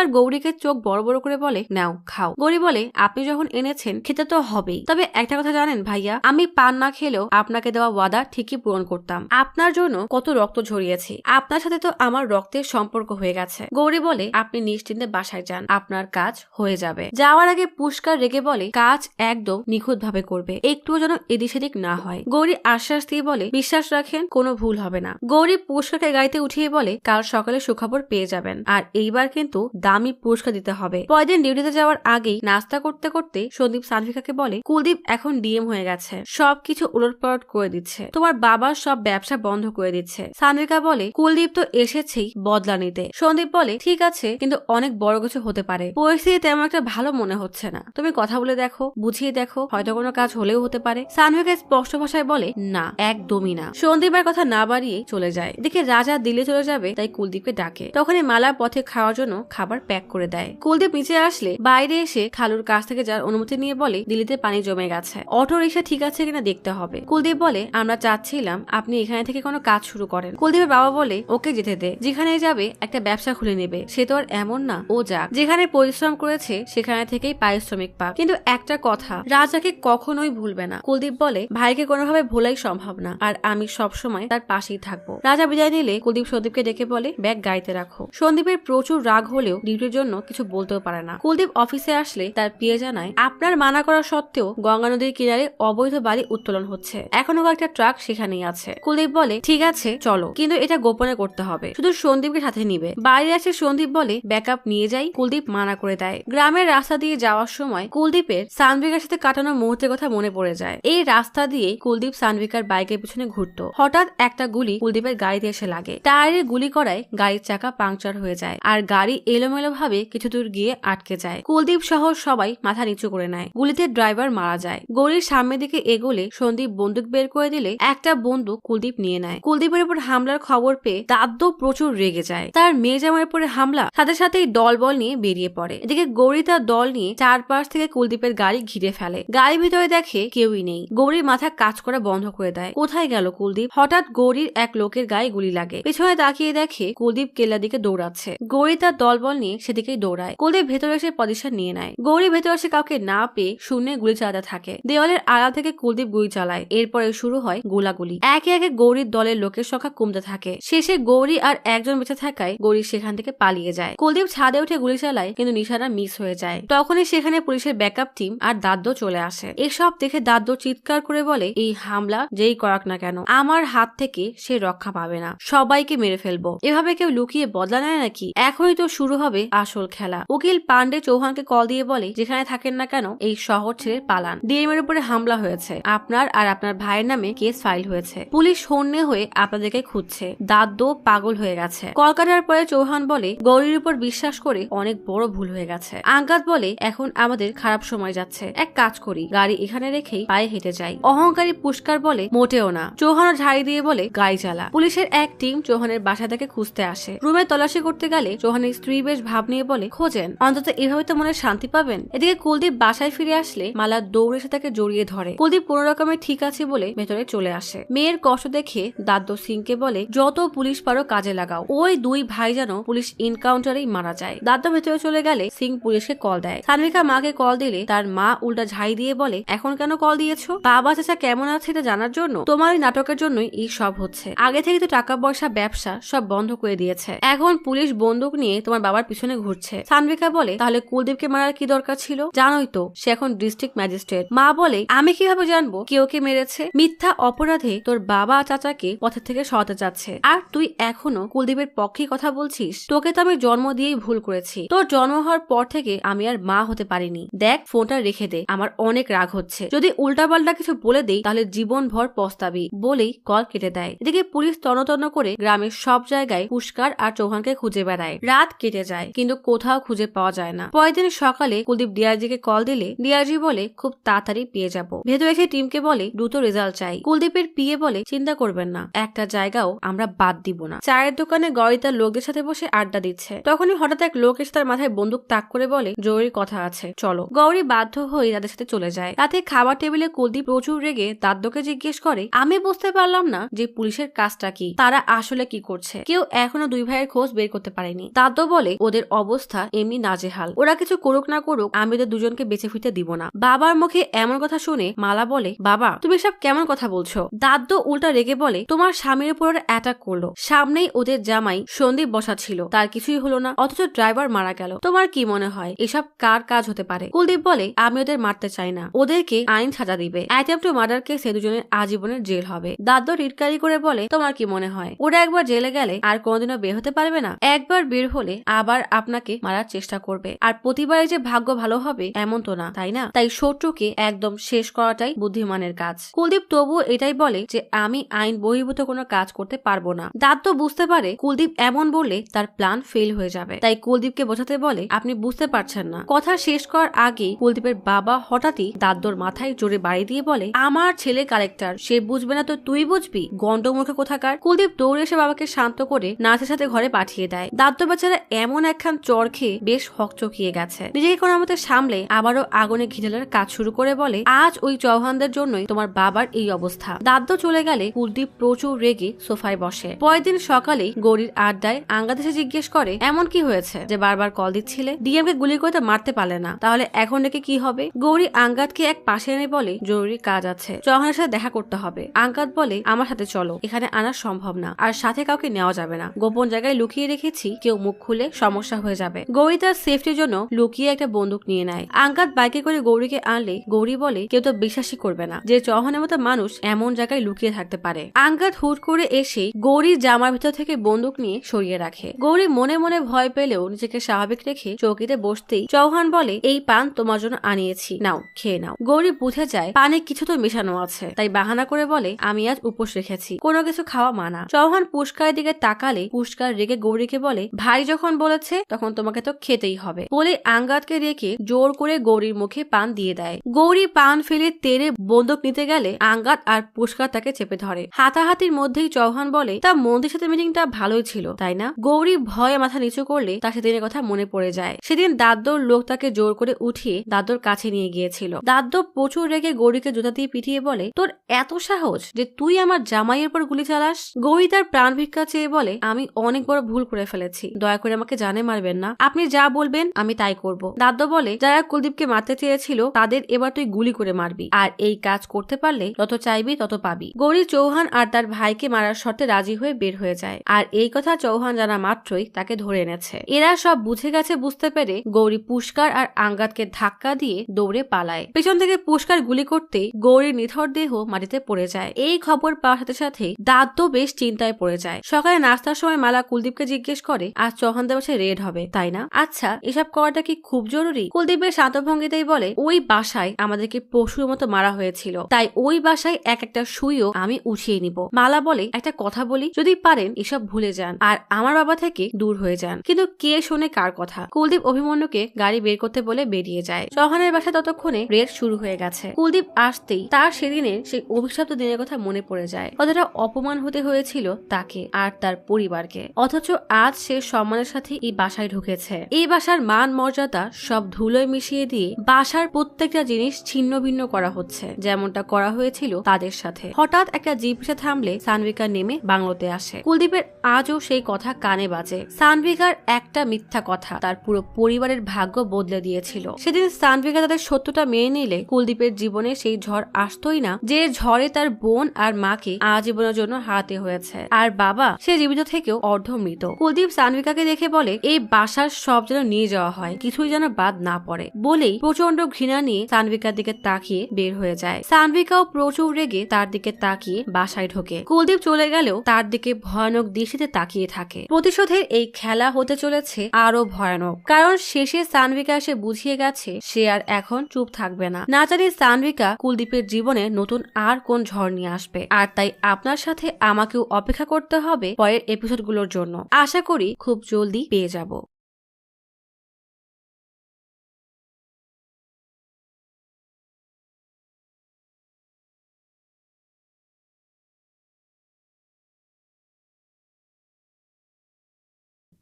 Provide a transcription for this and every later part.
আর গৌরীকে চোখ বড় বড় করে বলে, নাও খাও। গৌরী বলে, আপনি যখন এনেছেন খেতে তো হবেই, তবে একটা কথা জানেন ভাইয়া, আমি পান না খেলেও আপনাকে দেওয়া ওয়াদা ঠিকই পূরণ করতাম। আপনার জন্য কত রক্ত ঝরিয়েছি, আপনার সাথে তো আমার রক্তের সম্পর্ক হয়ে গেছে। গৌরী বলে, আপনি নিশ্চিন্তে বাসায় যান, আপনার কাজ হয়ে যাবে। যাওয়ার আগে পুষ্কার রেগে বলে, কাজ একদম নিখুঁত ভাবে করবে, একটুও যেন এদিক সেদিক না হয়। গৌরী আশ্বাস দিয়ে বলে, বিশ্বাস রাখেন, কোনো ভুল হবে না। গৌরী পুষ্কারকে গাড়িতে উঠিয়ে বলে, কাল সকালে সুখবর পেয়ে যাবেন, আর এইবার কিন্তু দামি পুরস্কার দিতে হবে। পরদিন ডিউটিতে যাওয়ার আগেই নাস্তা করতে করতে সন্দীপ সানভিকাকে বলে, কুলদীপ এখন ডিএম হয়ে গেছে, সবকিছু উলটপালট করে দিচ্ছে, তোমার বাবার সব ব্যবসা বন্ধ করে দিচ্ছে। সানভিকা বলে, কুলদীপ তো এসেছেই বদলা নিতে। সন্দীপ বলে, ঠিক আছে, কিন্তু অনেক বড় কিছু হতে পারে, পরিস্থিতি তেমন একটা ভালো মনে হচ্ছে না, তুমি কথা বলে দেখো, বুঝিয়ে দেখো, হয়তো কোনো কাজ হলেও হতে পারে। সানভিকা স্পষ্ট ভাষায় বলে, না, একদমই না। সন্দীপের কথা না বাড়িয়ে চলে যায়। এদিকে রাজা দিল্লি চলে যাবে, তাই কুলদীপকে ডাকে। তখনই মালা পথে খাওয়ার জন্য খাবার প্যাক করে দেয়। কুলদীপ নিচে আসলে বাইরে এসে খালুর কাছ থেকে যার অনুমতি নিয়ে বলে, দিল্লিতে পানি জমে গেছে, অটো রিক্সা ঠিক আছে কিনা দেখতে হবে। কুলদীপ বলে, আমরা চাচ্ছিলাম আপনি এখানে থেকে কোনো কাজ শুরু করেন। কুলদীপের বাবা বলে, ওকে যেতে দে, যেখানে যাবে একটা ব্যবসা খুলে নেবে, সে তো আর এমন না, ও যাক, যেখানে পরিশ্রম করেছে সেখানে থেকেই পারিশ্রমিক পাক। কিন্তু একটা কথা, রাজাকে কখনোই ভুলবে না। কুলদীপ বলে, ভাইকে কোনোভাবে ভোলাই সম্ভব না, আর আমি সবসময় তার পাশেই থাকবো। রাজা বিদায় নিলে কুলদীপ সন্দীপকে ডেকে বলে, ব্যাগ গাড়িতে রাখো। সন্দীপের প্রচুর রাগ হলেও ডিউটির জন্য কিছু বলতেও পারে না। কুলদীপ অফিসে আসলে তার পিএ জানায়, আপনার মানা করা সত্ত্বেও গঙ্গা নদীর কিনারে অবৈধ বালি উত্তোলন হচ্ছে, এখনো কয়েকটা ট্রাক সেখানেই আছে। কুলদীপ বলে, ঠিক আছে চলো, কিন্তু এটা গোপনে করতে হবে, শুধু সন্দীপকে সাথে নিবে। বাইরে আসে সন্দীপ বলে, ব্যাকআপ নিয়ে যাই। কুলদীপ মানা করে দেয়। গ্রামের রাস্তা দিয়ে যাওয়ার সময় কুলদীপের সানভিকার সাথে কাটানো মুহূর্তের কথা মনে পড়ে যায়। এই রাস্তা দিয়ে কুলদীপ সানভিকার বাইকের পিছনে ঘুরতো। হঠাৎ একটা গুলি কুলদীপের গাড়িতে এসে লাগে। টায়ারে গুলি করায় গাড়ির চাকা পাংচার হয়ে যায়, আর গাড়ি এলোমেলো ভাবে কিছু দূর গিয়ে আটকে যায়। কুলদীপ সহ সবাই মাথা নিচু করে নেয়। গুলিতে ড্রাইভার মারা যায়। গৌরীর সামনের দিকে এগোলে সন্দীপ বন্দুক বের করে দিলে একটা বন্দুক কুলদীপ নিয়ে নেয়। কুলদীপের উপর হামলার খবর পেয়ে দাদ্য প্রচুর রেগে যায়। তার মেয়ে জামাইয়ের উপরে হামলা, সাথে সাথেই দলবল নিয়ে বেরিয়ে পড়ে। এদিকে গৌরী তার দল নিয়ে চারপাশ থেকে কুলদীপের গাড়ি ঘিরে ফেলে। গাড়ির ভিতরে দেখে কেউই নেই। গৌরীর মাথা কাজ করা বন্ধ করে দেয়। কোথায় গেল কুলদীপ? হঠাৎ গৌরীর এক লোকের গায়ে গুলি লাগে। পেছনে তাকিয়ে দেখে কুলদীপ কেল্লার দিকে দৌড়াচ্ছে। গৌরী তার দলবল নিয়ে সেদিকেই দৌড়ায়। কুলদীপ ভেতরে এসে পজিশন নিয়ে নেয়। গৌরী ভেতরে এসে কাউকে না পেয়ে শূন্যে গুলি চালাতে থাকে। দেওয়ালের আড়াল থেকে কুলদীপ গুলি চালায়। এরপরে শুরু হয় গোলাগুলি। একে একে গৌরীর দলের লোকের সংখ্যা কমতে থাকে। শেষে গৌরী আর একজন বেঁচে থাকায় গৌরী সেখান থেকে পালিয়ে যায়। কুলদীপ ছাদে উঠে গুলি চালায়, কিন্তু নিশানা মিস হয়ে যায়। তখনই সেখানে পুলিশের ব্যাকআপ টিম আর দাদ্য চলে আসে। এসব দেখে দাদ্য চিৎকার করে বলে, এই হামলা যেই করাক না কেন, আমার হাত থেকে সে রক্ষা পাবে না, সবাইকে মেরে ফেলবো। এভাবে কেউ লুকিয়ে বদলা নেয় নাকি? এখনই তো শুরু হবে আসল খেলা। উকিল পান্ডে চৌহানকে কল দিয়ে বলে, যেখানে থাকেন না কেন এই শহর ছেড়ে পালান, ডিএম এর উপরে হামলা হয়েছে, আপনার আর আপনার ভাইয়ের নামে কেস ফাইল হয়েছে, পুলিশ হন্যে হয়ে আপনাদেরকে খুঁজছে। দাদ্য পাগল হয়ে গেছে। কল কাটার পরে চৌহান বলে, গৌরীর উপর বিশ্বাস করে অনেক বড় ভুল হয়ে গেছে। আঙ্গাত বলে, এখন আমাদের খারাপ সময় যাচ্ছে, এক কাজ করি, গাড়ি এখানে রেখেই পায়ে হেঁটে যাই। অহংকারী পুষ্কার বলে, মোটেও না। চৌহানও ঝাড়ি দিয়ে বলে, গাড়ি চালা। পুলিশের এক টিম চৌহানের বাসা থেকে খুঁজতে আসে। রুমে তল্লাশি করতে গেলে চৌহানের স্ত্রী বেশ ভাব নিয়ে বলে, খোঁজেন, অন্তত এভাবে তো মনে শান্তি পাবেন। এদিকে কুলদীপ বাসায় ফিরে আসলে মালা দৌড়ে এসে তাকে জড়িয়ে ধরে। কুলদীপ কোন রকমে ঠিক আছে বলে ভেতরে চলে আসে। মেয়ের কষ্ট দেখে দাদ্য সিংকে বলে, যত পুলিশ পারো কাজে লাগাও, ওই দুই ভাই যেন পুলিশ এনকাউন্টারেই মারা যায়। দাদ্য ভেতরে চলে গেলে সিং পুলিশকে কল দেয়। সানভিকা মাকে কল দিলে তার মা উল্টা ঝাই দিয়ে বলে, এখন কেন কল দিয়েছো? বাবা চাচা কেমন আছে এটা জানার জন্য? তোমার ওই নাটকের জন্যই এই সব হচ্ছে। আগে থেকে তো টাকা পয়সা ব্যবসা সব বন্ধ করে দিয়েছে, এখন পুলিশ বন্দুক নিয়ে তোমার বাবার পিছনে ঘুরছে। সানভিকা বলে, তাহলে কুলদীপকে মারার কি দরকার ছিল? জানোই তো সে এখন ডিস্ট্রিক্ট ম্যাজিস্ট্রেট। মা বলে, আমি কিভাবে জানবো কে ওকে মেরেছে? মিথ্যা অপরাধে তোর বাবা চাচাকে পথের থেকে সরাতে যাচ্ছে, আর তুই এখনো কুলদীপের পক্ষে কথা বলছিস? তোকে তো আমি জন্ম দিয়েই ভুল করেছি। তোর জন্ম হওয়ার পর থেকে আমি আর মা হতে পারিনি। দেখ, ফোনটা রেখে দে, আমার অনেক রাগ হচ্ছে। যদি উল্টাপাল্টা কিছু বলে দেই তাহলে জীবন ভর পস্তাবি, বলেই কল কেটে দেয়। এদিকে পুলিশ তন্ন করে গ্রামের সব জায়গায় পুষ্কার আর চৌহানকে খুঁজে বেড়ায়। রাত কেটে যায়, কিন্তু কোথাও খুঁজে পাওয়া যায় না। পরের দিন সকালে কুলদীপ ডিআরজিকে কল দিলে ডিআরজি বলে, খুব তাড়াতাড়ি পেয়ে যাবো। ভেতরে এসে টিমকে বলে, দ্রুত রেজাল্ট চাই। কুলদীপের পিএ বলে, চিন্তা করবেন না, একটা জায়গাও আমরা বাদ দিব না। চায়ের দোকানে গৌরী তার লোকদের সাথে বসে আড্ডা দিচ্ছে। তখনই হঠাৎ এক লোক এসে তার মাথায় বন্দুক তাক করে বলে, জরুরি কথা আছে, চলো। গৌরী বাধ্য হয়ে তাদের সাথে চলে যায়। রাতে খাবার টেবিলে কুলদীপ প্রচুর রেগে দাদ্যকে জিজ্ঞেস করে, আমি বুঝতে পারলাম না যে পুলিশের কাজটা কি, তারা আসলে কি করছে। কেউ এখনো দুই ভাইয়ের খোঁজ বের করতে পারেনি। দাদ্য বলে, ওদের অবস্থা এমনি নাজেহাল। ওরা কিছু করুক না করুক আমি ওদের দুজনকে বেঁচে ফিরতে দিব না। বাবার মুখে এমন কথা শুনে মালা বলে, বাবা তুমি সব কেমন কথা বলছো? দাদ্য উল্টা রেগে বলে, তোমার স্বামীর উপর অ্যাটাক করলো, সামনেই ওদের জামাই সন্দীপ বসা ছিল, তার কিছুই হলো না, অথচ ড্রাইভার মারা গেল। তোমার কি মনে হয় এসব কার কাজ হতে পারে? কুলদীপ বলে, আমি ওদের মারতে চাই না, ওদেরকে আইন সাজা দিবে। অ্যাটেম্প টু মার্ডার কেসে দুজনের আজীবনের জেল হবে। দাদ্য রিটকারি করে বলে, তোমার কি মনে হয় ওরা একবার জেলে গেলে আর কোনোদিনও বের হতে পারবে না? একবার বের হলে আবার আপনাকে মারার চেষ্টা করবে, আর প্রতিবারে যে ভাগ্য ভালো হবে এমন তো না, তাই না? তাই শত্রুকে একদম শেষ করাটাই বুদ্ধিমানের কাজ। কুলদীপ তবুও এটাই বলে যে আমি আইন বহির্ভূত কোনো কাজ করতে পারবো না। দাদ্য বুঝতে পারে কুলদীপ এমন বললে তার প্ল্যান ফেল হয়ে যাবে, তাই কুলদীপকে বোঝাতে বলে, আপনি বুঝতে পারছেন না। কথা শেষ করার আগেই কুলদীপের বাবা হঠাৎই দাদ্যর মাথায় জোরে বাড়ি দিয়ে বলে, আমার ছেলে কালেক্টর, সে বুঝবে না তো তুই বুঝবি, গন্ডমূর্খ কোথাকার। কুলদীপ দৌড়ে এসে বাবাকে শান্ত করে নার্সের সাথে ঘরে পাঠিয়ে দেয়। দাদ্য বেচারা এমন একখান চর খেয়ে বেশ হকচকিয়ে গেছে। নিজেকে কোনো মতে সামলে আবারও আগুনে ঘিঢালার কাজ শুরু করে বলে, আজ ওই চৌহানদের জন্যই তোমার বাবার এই অবস্থা। দাদ্য চলে গেলে কুলদীপ প্রচুর রেগে সোফায় বসে। পরের দিন সকালেই গৌরীর আড্ডায় আঙ্গাত এসে জিজ্ঞেস করে, এমন কি হয়েছে যে বারবার কল দিচ্ছিলে? ডিএমকে গুলি করে মারতে পারলে না, তাহলে এখন নাকি কি হবে? গৌরী আঙ্গাতকে এক পাশে এনে বলে, জরুরি কাজ আছে, চৌহানের সাথে দেখা করতে হবে। আঙ্গাত বলে, আমার সাথে চলো, এখানে আনা সম্ভব না, আর সাথে কাউকে নেওয়া যাবে না, গোপন জায়গায় লুকিয়ে রেখেছি, কেউ মুখ খুলে সমস্যা হয়ে যাবে। গৌরী তার সেফটির জন্য লুকিয়ে একটা বন্দুক নিয়ে নেয়। আঙ্গাত বাইকে করে গৌরীকে আনলে গৌরী বলে, কেউ তো বিশ্বাসই করবে না যে চৌহানের মতো মানুষ এমন জায়গায় লুকিয়ে থাকতে পারে। আঙ্গাত হুট করে এসে গৌরীর জামার ভিতর থেকে বন্দুক নিয়ে সরিয়ে রাখে। গৌরী মনে মনে ভয় পেলেও নিজেকে স্বাভাবিক রেখে চৌকিতে বসতেই চৌহান বলে, এই পান তোমার জন্য আনিয়েছি, নাও খেয়ে নাও। গৌরী বুঝে যায় পানে কিছু তো মেশানো আছে, তাই বাহানা করে বলে, আমি আজ উপোস রেখেছি, কোনো কিছু খাওয়া মানা। চৌহান পুষ্কারের দিকে তাকালে পুষ্কার রেগে গৌরীকে বলে, ভাই যখন বলেছে তখন তোমাকে তো খেতেই হবে, বলে আঙ্গাতকে রেখে জোর করে গৌরীর মুখে পান দিয়ে দেয়। গৌরী পান ফেলে তেরে বন্দুক নিতে গেলে আঙ্গাত আর পুষ্কার তাকে চেপে ধরে। হাতাহাতির মধ্যেই চৌহান বলে, তা মন্দির সাথে মিটিংটা ভালোই ছিল তাই না? গৌরী ভয়ে মাথা নিচু করলে তার সেদিনের কথা মনে পড়ে যায়। সেদিন দাদ্যর লোক তাকে জোর করে উঠিয়ে দাদ্যর কাছে নিয়ে গিয়েছিল। দাদ্য প্রচুর রেগে গৌরীকে জুতা দিয়ে পিটিয়ে বলে, তোর এত সাহস যে তুই আমার জামাইয়ের পর গুলি চালাস? গৌরী তার প্রাণ ভিক্ষা চেয়ে বলে, আমি অনেক বড় ভুল করে ফেলেছি, দয়া করে আমাকে জানে মারবেন না, আপনি যা বলবেন আমি তাই করব। দাদ্য বলে, যারা কুলদীপকে মারতে চেয়েছিল তাদের এবার তুই গুলি করে মারবি, আর এই কাজ করতে পারলে যত চাইবি তত পাবি। গৌরী চৌহান আর তার ভাইকে মারার শর্তে রাজি হয়ে বের হয়ে যায়, আর এই কথা চৌহান জানা মাত্রই তাকে ধরে এনেছে। এরা সব বুঝে গেছে। বুঝতে পেরে গৌরী পুষ্কার আর আঙ্গাতকে ধাক্কা দিয়ে দৌড়ে পালায়। পেছন থেকে পুষ্কার গুলি করতে গৌরীর নিথর দেহ মাটিতে পড়ে যায়। এই খবর পাওয়ার সাথে সাথে দাদ্য বেশ চিন্তায় পড়ে যায়। সকালে নাস্তার সময় মালা কুলদীপকে জিজ্ঞেস করে, আজ চৌহানদের বাসায় রেড হবে তাই না? আচ্ছা, এসব করাটা কি খুব জরুরি? কুলদীপের শান্ত ভঙ্গিতেই বলে, ওই বাসায় আমাদেরকে পশুর মতো মারা হয়েছিল, তাই ওই বাসায় এক একটা সুইও আমি উঠিয়ে নিব। মালা বলে, একটা কথা বলি, যদি পারেন এসব ভুলে যান আর আমার বাবা থেকে দূর হয়ে যান। কিন্তু কে শোনে কার কথা? কুলদীপ অভিমন্যুকে গাড়ি বের করতে বলে বেরিয়ে যায়। চৌহানের বাসায় ততক্ষণে রেড শুরু হয়ে গেছে। কুলদীপ আসতেই তার সেদিনের সেই অভিশপ্ত দিনের কথা মনে পড়ে যায়। কতটা অপমান হতে হয়েছিল তাকে আর তার পরিবারকে, অথচ আজ সে সম্মানের সাথে এই বাসায় ঢুকেছে। এই বাসার মান মর্যাদা সব ধুলোয় মিশিয়ে দিয়ে বাসার প্রত্যেকটা জিনিস ছিন্ন ভিন্ন করা হচ্ছে, যেমনটা করা হয়েছিল তাদের সাথে। হঠাৎ একটা জিপ এসে থামলে সানভিকা নেমে বাংলোতে আসে। কুলদীপের আজও সেই কথা কানে বাজে। সানভিকার একটা মিথ্যা কথা তার পুরো পরিবারের ভাগ্য বদলে দিয়েছিল। সেদিন সানভিকা তাদের সত্যটা মেনে নিলে কুলদীপের জীবনে সেই ঝড় আসতোই না, যে ঝড়ে তার বোন আর মাকে আজীবনের জন্য হারাতে হয়েছে, আর বাবা সে জীবিত থেকেও অর্ধমৃত। কুলদীপ সানভিকাকে দেখে বলে, এই বাসার সব যেন নিয়ে যাওয়া হয়, কিছুই যেন বাদ না পড়ে। বলেই প্রচন্ড ঘৃণা নিয়ে সানভিকার দিকে তাকিয়ে বের হয়ে যায়। সানভিকাও প্রচুর রেগে তার দিকে তাকিয়ে বাসায় ঢোকে। কুলদীপ চলে গেলেও তার দিকে ভয়ানক দৃষ্টিতে তাকিয়ে থাকে। প্রতিশোধের এই খেলা হতে চলেছে আরো ভয়ানক, কারণ শেষে সানভিকা এসে বুঝিয়ে গেছে সে আর এখন চুপ থাকবে না। না জানি সানভিকা কুলদীপের জীবনে নতুন আর কোন ঝড় নিয়ে আসবে। আর তাই আপনার সাথে আমাকেও অপেক্ষা করতে হবে পরের এপিসোডগুলোর জন্য। আশা করি খুব জলদি পেয়ে যাব।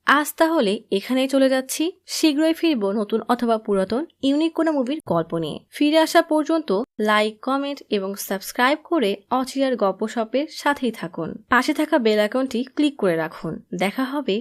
আজ তাহলে এখানেই চলে যাচ্ছি। শীঘ্রই ফিরবো নতুন অথবা পুরাতন ইউনিক কোনো মুভির গল্প নিয়ে। ফিরে আসা পর্যন্ত লাইক, কমেন্ট এবং সাবস্ক্রাইব করে অচিরার গল্পসপের সাথেই থাকুন। পাশে থাকা বেল আইকনটি ক্লিক করে রাখুন। দেখা হবে